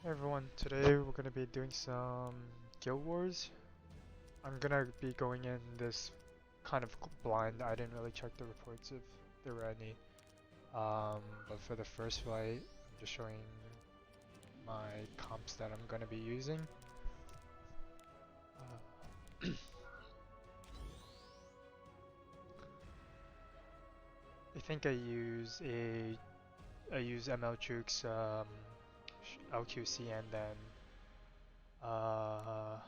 Hey everyone, today we're gonna be doing some Guild Wars. I'm gonna be going in this kind of blind. I didn't really check the reports if there were any. But for the first fight, I'm just showing my comps that I'm gonna be using. I think I use ML Jukes, LQC, and then I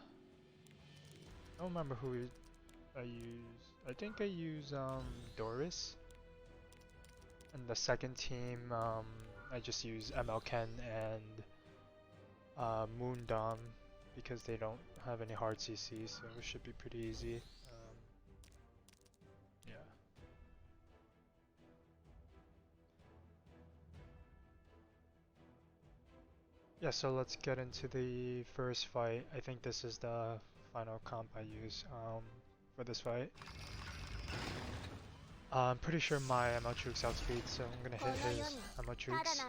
don't remember who I use. I think I use Doris. And the second team, I just use ML Ken and Moondom because they don't have any hard CC, so it should be pretty easy. Yeah. Yeah, so let's get into the first fight. I think this is the final comp I use for this fight. I'm pretty sure my Amaltrux outspeed, so I'm gonna hit his Amaltrux.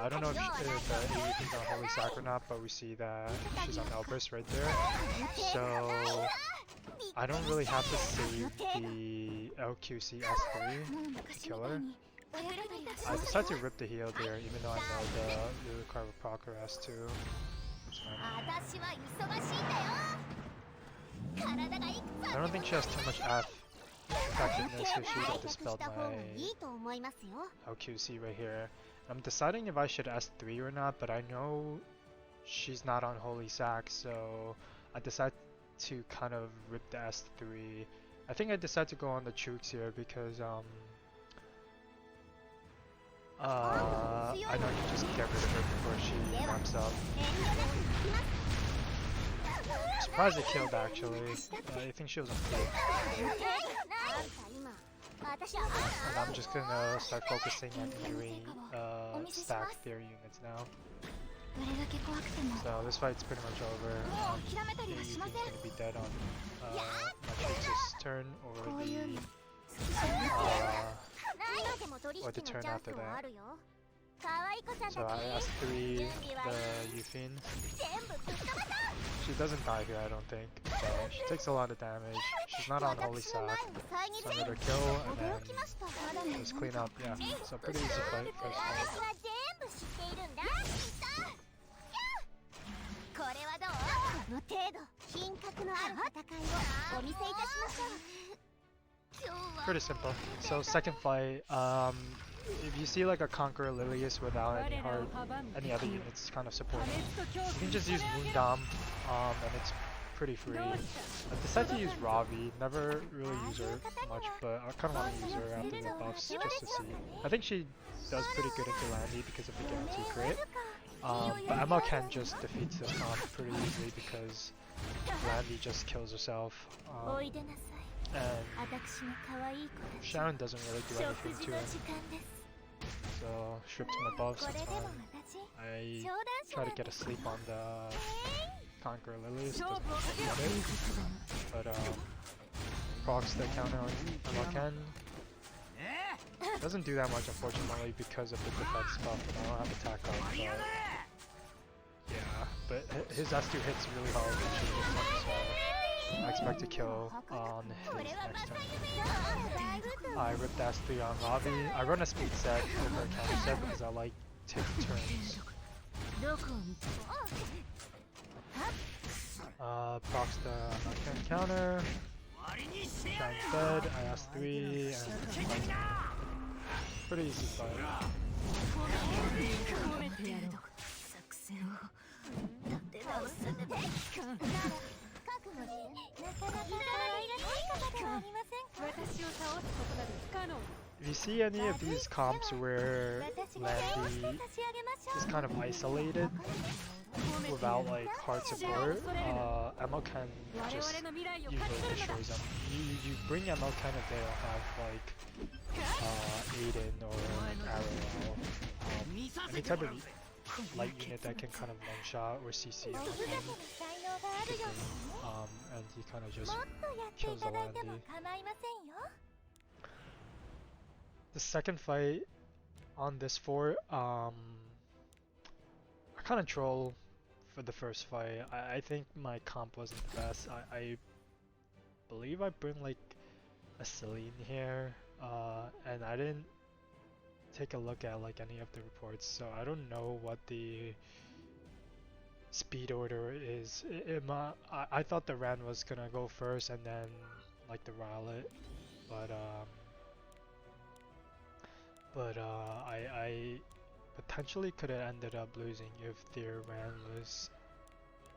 I don't know if the AEP's on Holy Sack or not, but we see that she's on Elbrus right there. So I don't really have to save the LQC S3 to kill her. I decided to rip the heal there, even though I know the Lulucarva procer S2. It's fine. I don't think she has too much F effectiveness, so she would have dispelled my LQC right here. I'm deciding if I should S3 or not, but I know she's not on Holy Sack, so I decided to kind of rip the S3. I think I decided to go on the Chooks here because I know you just get rid of her before she warms up. I'm surprised they killed actually. I think she was on fleet. And I'm just gonna start focusing on doing stack their units now. So this fight's pretty much over. AU's gonna be dead on Matrix's turn or the turn after that. So I S3 the Yufin. She doesn't die here, I don't think. So she takes a lot of damage. She's not on Holy Sack. So I'm gonna kill and then just clean up. Yeah, so pretty easy fight first fight. Pretty simple. So second fight, if you see like a Conqueror Lilius without any other units kind of supporting, you can just use Moondom, and it's pretty free. I decided to use Ravi, never really use her much, but I kind of want to use her after the buffs just to see. I think she does pretty good into Landy because of the guarantee crit. But Emma Ken just defeats this comp pretty easily because Landy just kills herself. And Sharon doesn't really do anything to him. So stripped him above, so it's fine. I try to get a sleep on the Conqueror Lilius, doesn't get it. But procs the counter on Ken. Doesn't do that much unfortunately because of the defense buff and I don't have attack on, but yeah, but his S2 hits really hard when she hits him, so I expect to kill on his next turn. I ripped S3 on Ravi. I run a speed set over a counter set because I like taking turns. Procs the counter. Shine's dead. I S3 and pretty easy fight. If you see any of these comps where Landy is kind of isolated without like hard support, ML Ken just usually destroys them. You bring ML Ken if they don't have like Aiden or Arrow, any type of light unit that can kind of one-shot or CC ML Ken, and he kind of just kills the Landy. The second fight on this fort, I kind of troll for the first fight. I think my comp wasn't the best. I believe I bring like a Celine here, and I didn't take a look at like any of the reports, so I don't know what the speed order is. I thought the Ran was gonna go first and then like the Rowlet, but I potentially could have ended up losing if their Ran was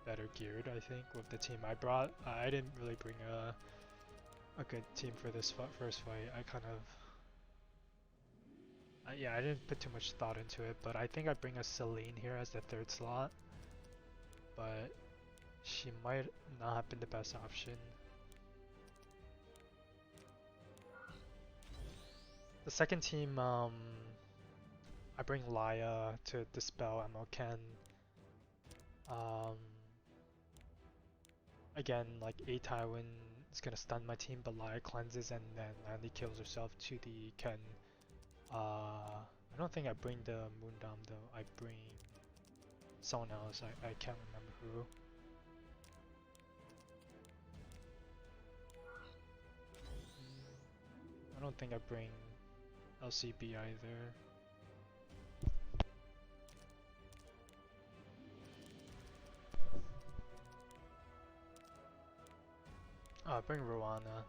better geared. I think with the team I brought, I didn't really bring a good team for this first fight. I kind of yeah, I didn't put too much thought into it, but I think I bring a Celine here as the third slot, but she might not have been the best option. The second team, I bring Laya to dispel MLken. Again, like A Tywin is gonna stun my team, but Laya cleanses and then Landy kills herself to the Ken. I don't think I bring the Moondam though. I bring someone else. I can't remember who. I don't think I bring LCB either. I bring Roana.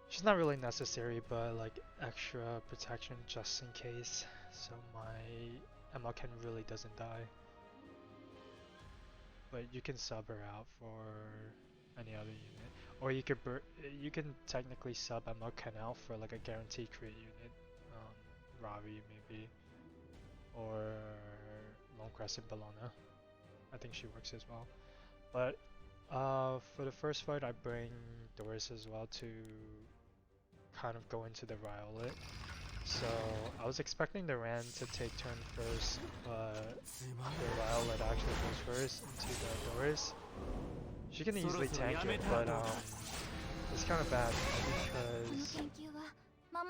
She's not really necessary, but like extra protection just in case, so my MLken really doesn't die. But you can sub her out for any other unit, or you can technically sub MLken out for like a guaranteed crit unit, Ravi maybe, or Lone Crescent Bellona. I think she works as well. But for the first fight, I bring Doris as well to kind of go into the Rowlet. So I was expecting the Ran to take turn first, but the Rowlet actually goes first into the Doris. She can easily tank it, but it's kind of bad because I'm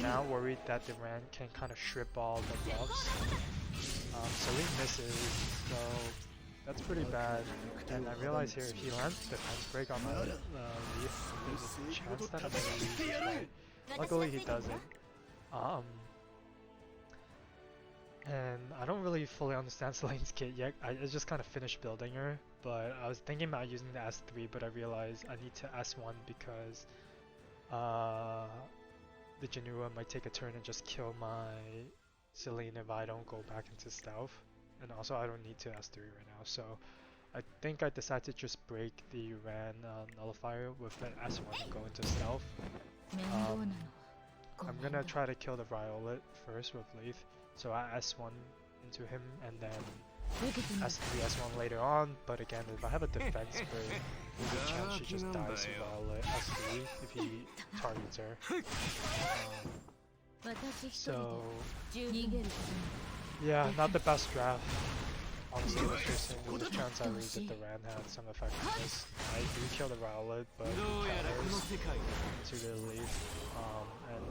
now worried that the Ran can kind of strip all the buffs. Celine misses, so that's pretty bad. And I realize here, if he lands defense break on the Leaf, there's a chance that I'm gonna lose this fight. Luckily he doesn't. And I don't really fully understand Celine's kit yet. I just kind of finished building her, but I was thinking about using the S3, but I realized I need to S1 because the Janua might take a turn and just kill my Celine if I don't go back into stealth. And also I don't need to S3 right now, so I think I decided to just break the Ran nullifier with an S1 and go into stealth. I'm gonna try to kill the Violet first with Leaf, so I S1 into him and then S3, S1 later on, but again if I have a defense break, there's a chance she just dies to Violet S3 if he targets her. So yeah, not the best draft. Honestly, it was just saying there's a chance I lose if the Ran had some effect on this. I do kill the Rowlet, but he counters to the Leaf. And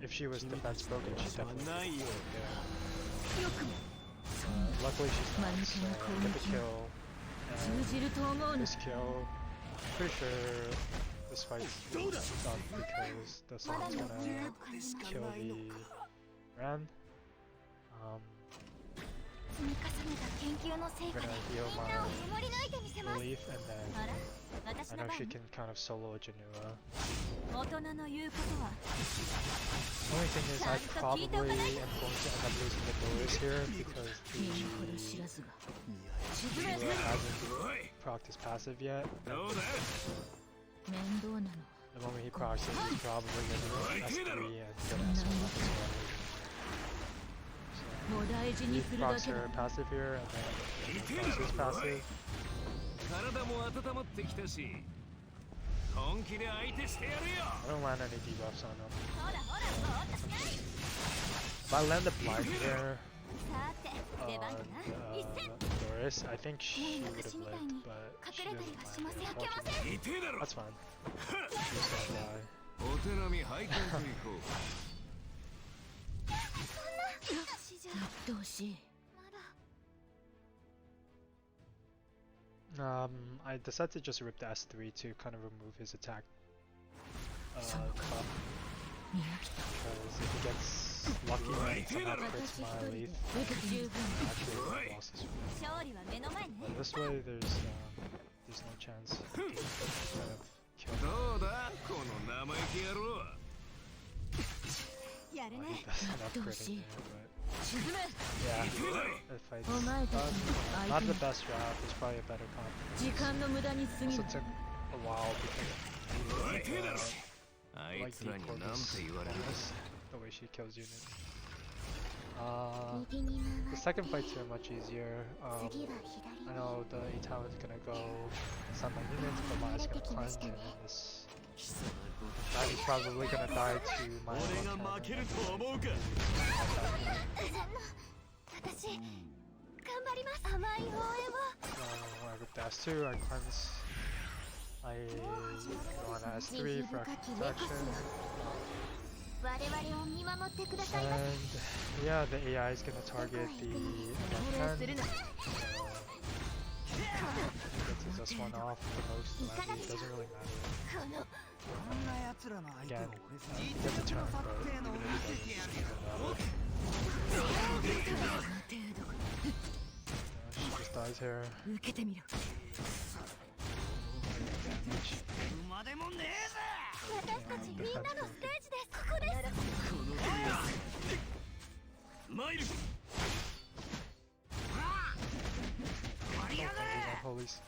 if she was defense broken, she definitely would have. Luckily she's not, so I get the kill. And this kill, pretty sure this fight's done because the Sun's gonna kill the Ran. I'm gonna heal my Leaf and then I know she can kind of solo Janua. Only thing is I probably am going to end up losing the Doris here because the Janua hasn't procced his passive yet. The moment he procs it, he's probably going to S3 and get S1 as well. He procs her passive here, and then he procs his passive. I don't land any debuffs on him. If I land the blind here on Doris, I think she would have lived, but she doesn't land, unfortunately. That's fine. She's gonna die. I decided to just rip the S3 to kind of remove his attack buff. Because if he gets lucky and somehow crits my leaf, actually losses. But this way, there's no chance to kind of kill him. He doesn't have crit in there, but yeah, the fight's not the best route. There's probably a better comp. Also took a while because like Corvus, the way she kills units. The second fights are much easier. I know the A-Tower is gonna go stun my units, but Maya's gonna cleanse, and then this Knight is probably gonna die to my own cannon. So I rip the S2, I cleanse. I go on S3 for protection. And yeah, the AI is gonna target the F10. Gets his S1 off the most landed, it doesn't really matter. Again, he gets a turn, but even if he doesn't, she just dies here.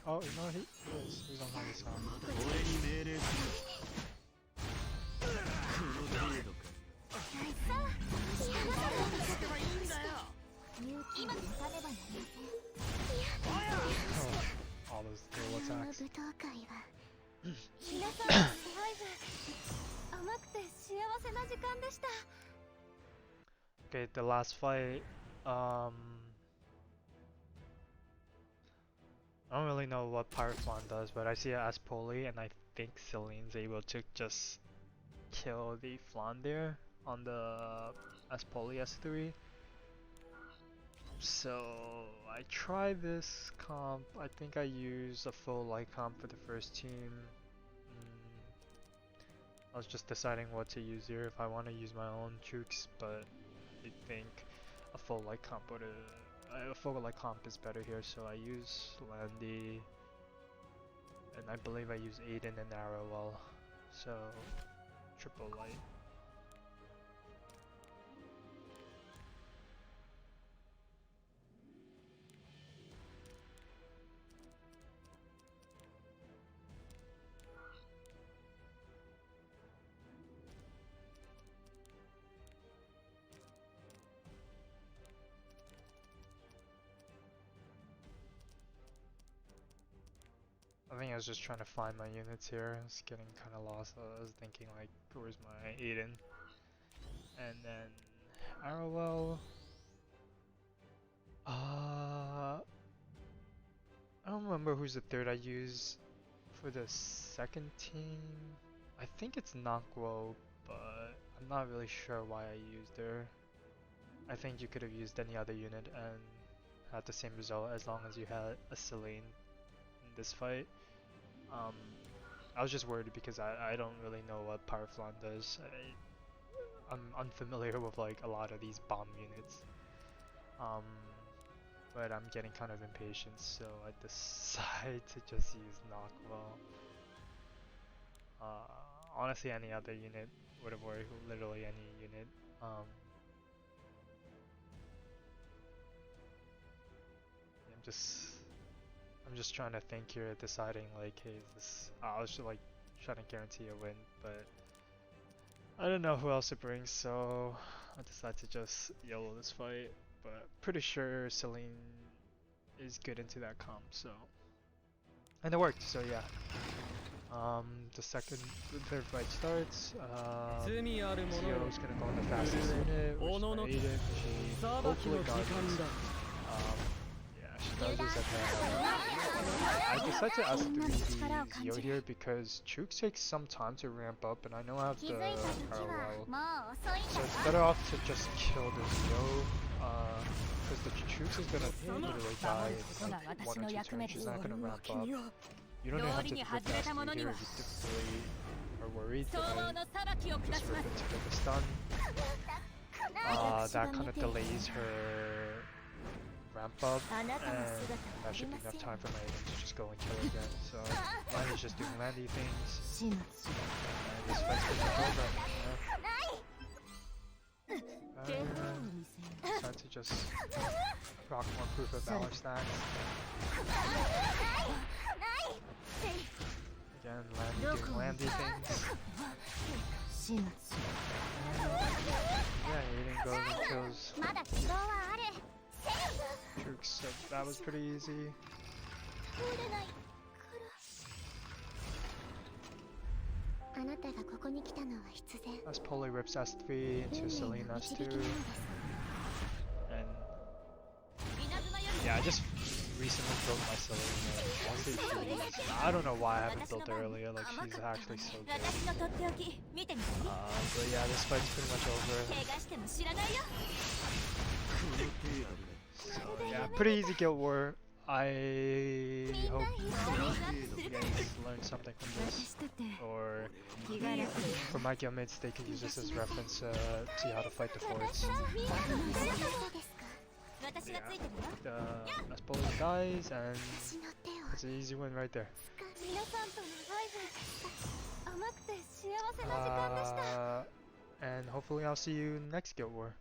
Oh, no, he's on Holy Sound. Oh, all those dual attacks. Okay, the last fight, I don't really know what Pyroflan does, but I see it as Poly, and I think Celine's able to just kill the Flan there on the Poly S3. So I try this comp. I think I use a full light comp for the first team. I was just deciding what to use here, if I want to use my own Chooks, but I think a full light comp is better here, so I use Landy, and I believe I use Aiden and Arrowell, so triple light. I think I was just trying to find my units here. I was getting kind of lost. I was thinking like, where's my Aiden? And then Arrowell. I don't remember who's the third I use for the second team. I think it's Nakwo, but I'm not really sure why I used her. I think you could have used any other unit and had the same result as long as you had a Celine in this fight. I was just worried because I don't really know what Pyroflan does. I'm unfamiliar with like a lot of these bomb units. But I'm getting kind of impatient, so I decide to just use Knockwell. Honestly, any other unit would have worked, literally any unit. I'm just trying to think here, deciding like, hey, is this? I was just like trying to guarantee a win, but I don't know who else it brings, so I decided to just YOLO this fight. But pretty sure Celine is good into that comp, so, and it worked. So yeah, the third fight starts. Zio is gonna go on the fastest unit, which is my Aiden. She hopefully got this. She does this at the I decided to ask 3D Zio here because Chooks takes some time to ramp up, and I know I have the parallel, so it's better off to just kill the Zio because the Trooks is gonna literally die in like 1 or 2 turns. She's not gonna ramp up. You don't even have to rip fast here if you really are worried, but then just rip it to get the stun. That kind of delays her ramp up, and that should be enough time for my agent to just go and kill again. So mine is just doing landy things, and this fight's pretty much over. Decide to just rock more proof of valor stacks. Again, doing landy things. Yeah, Aiden goes and kills Trooks, so that was pretty easy. As Polly rips S3 into Selena S2. And yeah, I just recently built my Selena. I don't know why I haven't built her earlier, like she's actually so good. But yeah, this fight's pretty much over. So yeah, pretty easy guild war. I hope you guys learned something from this, or for my guildmates, they can use this as reference to see how to fight the forts. That's both guys, and it's an easy win right there. And hopefully I'll see you next guild war.